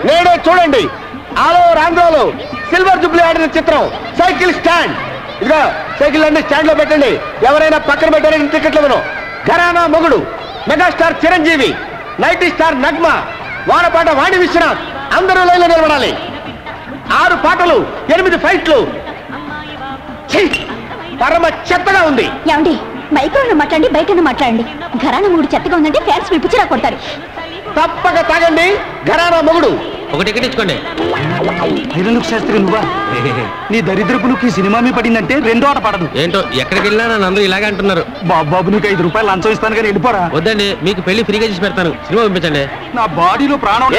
నేడే చూడండి all over ఆంధ్రాలో సిల్వర్ జూబ్లీ ఆడిన చిత్రం సైకిల్ స్టాండ్. ఇదిగో సైకిల్ అన్ని స్టాండ్ లో పెట్టండి. ఎవరైనా పక్కన పెట్టారని టికెట్లు ఇవ్వను. Gharana Mogudu megastar Chiranjeevi, nighty star Nagma, వానపాట వాణి విశ్వనాథ్ అందరూ లైన్లో నిలబడాలి. 6 పాటలు, 8 ఫైట్లు. పరమ చెత్తగా ఉంది. ఏమండి మైక్రోలో మాట్లాడండి, బయట మాట్లాడండి. ఘరానా మొగుడు చెత్తగా ఉందంటే ఫ్యాన్స్ పిలిపించిరా కొడతారు. తప్పక తాగండి ఘరానా మొగుడు. ఒక టికెట్ ఇచ్చుకోండి. ఐరన్లుక్ శాస్త్రి నువ్వా? నీ దరిద్రపు లుక్ ఈ సినిమా మీ పడిందంటే రెండో ఆట పడదు. ఏంటో ఎక్కడికి వెళ్ళినా నన్ను అందరూ ఇలాగే అంటున్నారు. బాబు నీకు 5 రూపాయలు లంచం ఇస్తాను కానీ వెళ్ళిపోరా. వద్దండి, మీకు పెళ్లి ఫ్రీగా చేసి పెడతాను. సినిమా పంపించండి. నా బాడీలో ప్రాణం.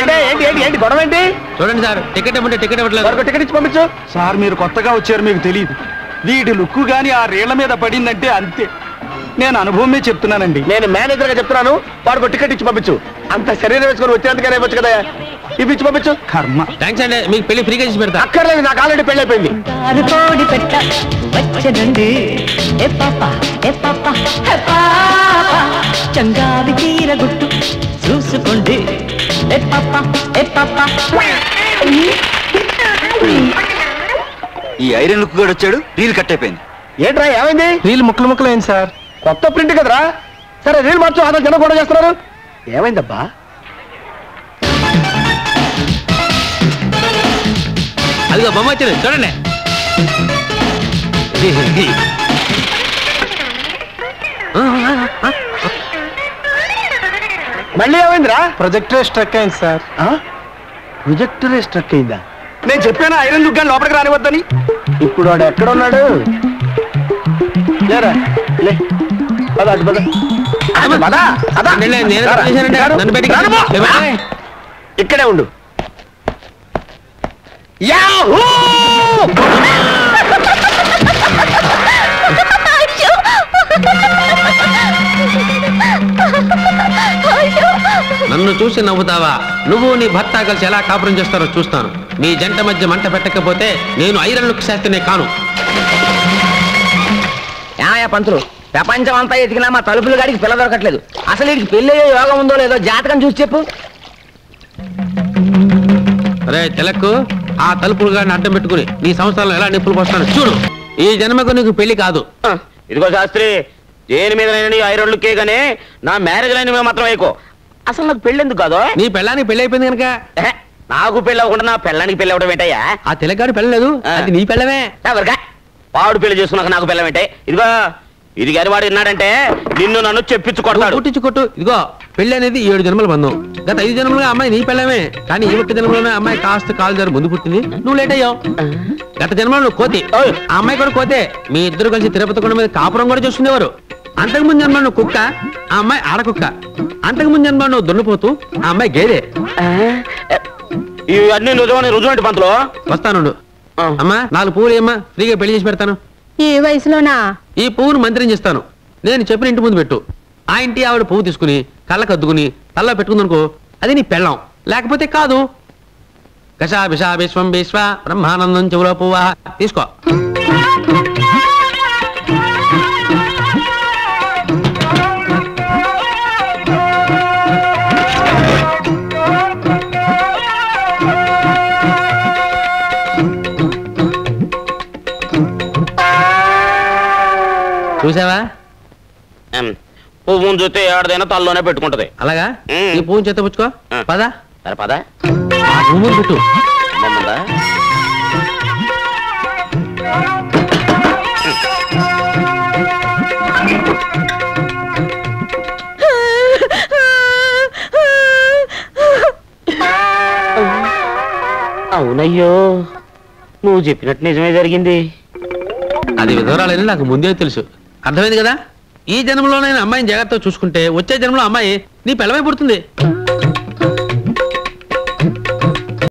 ఏంటి గొడవ ఏంటి? చూడండి సార్, టికెట్ ఇవ్వండి. టికెట్ ఇవ్వట్లేదు. టికెట్ ఇచ్చి పంపించు. సార్ మీరు కొత్తగా వచ్చారు, మీకు తెలియదు. వీడి లుక్కు గాని ఆ రేళ్ల మీద పడిందంటే అంతే. నేను అనుభవమే చెప్తున్నానండి. నేను మేనేజర్ గా చెప్తున్నాను. వాడికి టికెట్ ఇచ్చి పంపించు. అంత శరీరం వేసుకొని వచ్చేందుకనే వచ్చు కదా. ఇవి ఇచ్చి పంపించు. కర్మ. థ్యాంక్స్ అండి, మీకు పెళ్లి ఫ్రీగా చేసి పెడతా. అక్కర్లేదు, నాకు ఆల్రెడీ పెళ్లి అయిపోయింది. చంగావి తీర గుట్టు చూసుకోండి. ఈ ఐరన్ లుక్ కూడా వచ్చాడు. రీల్ కట్ అయిపోయింది. ఏంట్రా ఏమైంది? రీల్ ముక్కలు అయింది సార్. కొత్త ప్రింట్ కదరా. సరే రీల్ మార్చు. అదే జనం కూడా చేస్తున్నారు. ఏమైందబ్బా? అదిగో బొమ్మ వచ్చింది చూడండి. మళ్ళీ ఏమైందిరా? ప్రొజెక్టరే స్ట్రక్ అయింది సార్. ప్రొజెక్టరే స్ట్రక్ అయిందా? నేను చెప్పాను ఐరన్ లుక్ గాని లోపలికి రానివద్దని. ఇప్పుడు వాడు ఎక్కడ ఉన్నాడు? లేరా లే, పద అటు పద. ఇక్కడే ఉండు. యాహూ! నన్ను చూసి నవ్వుతావా? నువ్వు నీ భర్త కలిసి ఎలా కాపురం చేస్తారో చూస్తాను. నీ జంట మధ్య మంట పెట్టకపోతే నేను ఐరన్ లుక్ శాస్త్రినే కాను. ఏమయ్యా పంతులు, ప్రపంచం అంతా ఎతికినా మా తలుపులు గాడికి పిల్ల దొరకట్లేదు. అసలు వీడికి పెళ్ళయ్యే యోగం ఉందో లేదో జాతకం చూసి చెప్పు. అరే తిలక్కు, ఆ తలుపులు గాడిని అడ్డం పెట్టుకుని నీ సంవత్సరాలు ఎలా నిప్పులు పోస్తాను చూడు. ఈ జన్మకు నీకు పెళ్లి కాదు. ఇదిగో శాస్త్రి, దేని మీద ఐరన్ లుక్కే గానీ నా మ్యారేజ్ లైన్ మీద మాత్రం వేయకో. అసలు నాకు పెళ్లి ఎందుకు కాదు? నీ పెళ్ళానికి పెళ్లి అయిపోయింది కనుక. నాకు పెళ్లి అవ్వకుండా నా పెళ్ళానికి పెళ్లి అవ్వడం ఏంటయ్యా? ఆ తిలక్గాడు పెళ్ళలేదు, అది నీ పెళ్ళమే. ఎవరికా వాడు పెళ్లి చేసుకున్నాక నాకు పెళ్ళం ఏంటే? ఇదిగో ఇది గారి వాడు విన్నాడంటే నిన్ను నన్ను చెప్పించుకొడతాడు. కొట్టించుకొట్టు. ఇదిగో పెళ్లి అనేది 7 జన్మల బంధం. గత 5 జన్మలుగా అమ్మాయి నీ పెళ్ళమే. కానీ ఈ 1 జన్మలోనే అమ్మాయి కాస్త కాలు జారి ముందు పుట్టింది, నువ్వు లేట్ అయ్యావు. గత జన్మలో నువ్వు కోతి, ఆ అమ్మాయి కూడా కోతే. మీ ఇద్దరు కలిసి తిరుపతి కొండ మీద కాపురం కూడా చూసుకునేవారు. అంతకుముందు జన్మ నువ్వు కుక్క, ఆ అమ్మాయి ఆడకుక్క. అంతకుముందు జన్మ నువ్వు దున్నపోతూ, ఆ అమ్మాయి గేదె. ఇవన్నీ రుజువంటి పంతులు. వస్తాను. అమ్మా 4 పువ్వులు ఏమ్మా, ఫ్రీగా పెళ్లి చేసి పెడతాను. ఈ వయసులోనా? ఈ పువ్వును మంత్రం చేస్తాను. నేను చెప్పిన ఇంటి ముందు పెట్టు. ఆ ఇంటి ఆవిడ పువ్వు తీసుకుని కళ్ళకు అద్దుకుని తల్లో పెట్టుకుందనుకో, అది నీ పెళ్ళం. లేకపోతే కాదు. కషా విషా విశ్వం విశ్వ బ్రహ్మానందం చెవులో పువ్వా. తీసుకో. చూసావా? పువ్వును చూస్తే ఏడదైనా తల్లోనే పెట్టుకుంటది. అలాగా? ఈ పువ్వుని చేత పుచ్చుకో. పదా సరే పదా. పువ్వులు పెట్టు. అవునయ్యో, నువ్వు చెప్పినట్టు నిజమే జరిగింది. అది విధవరాలని నాకు ముందే తెలుసు. అర్థమైంది కదా? ఈ జన్మలో నేను అమ్మాయిని జాగ్రత్తగా చూసుకుంటే వచ్చే జన్మలో అమ్మాయి నీ పెళ్ళమై పుడుతుంది.